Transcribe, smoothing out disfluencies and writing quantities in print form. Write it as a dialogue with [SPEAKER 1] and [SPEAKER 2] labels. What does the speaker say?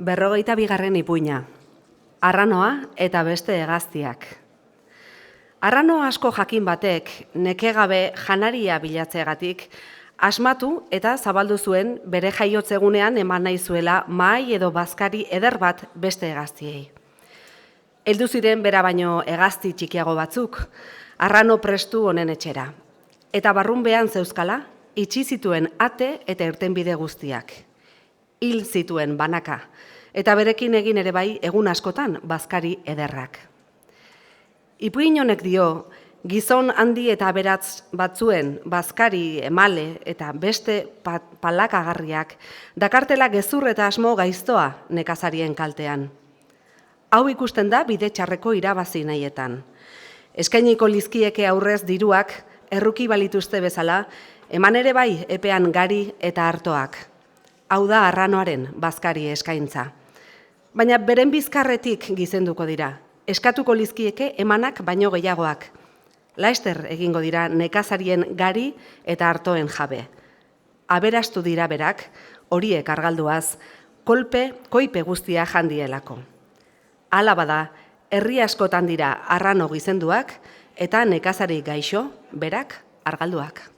[SPEAKER 1] 42. ipuina. Arranoa eta beste hegaztiak. Arrano asko jakin batek, nekegabe janaria bilatzeagatik, asmatu eta zabaldu zuen bere jaiotzegunean eman nahi zuela mahai edo bazkari eder bat beste hegaztiei. Heldu ziren bera baino hegazti txikiago batzuk, arrano prestu honen etxera. Eta barrunbean zeuzkala, itxi zituen ate eta irtenbide guztiak. Hil zituen banaka, eta berekin egin ere bai egun askotan bazkari ederrak. Ipuin honek dio, gizon handi eta aberats batzuen bazkari emale eta beste palakagarriak dakartela gezur eta asmo gaiztoa nekazarien kaltean. Hau ikusten da bide txarreko irabazi nahietan. Eskainiko lizkieke aurrez diruak erruki balituzte bezala, eman ere bai epean gari eta hartoak. Hau da arranoaren bazkari eskaintza. Baina beren bizkarretik gizenduko dira. Eskatuko lizkieke emanak baino gehiagoak. Laster egingo dira nekazarien gari eta hartoen jabe. Aberastu dira berak, horiek argalduaz, koipe guztia jandielako. Hala bada, herri askotan dira arrano gizenduak eta nekazari gaixo berak argalduak.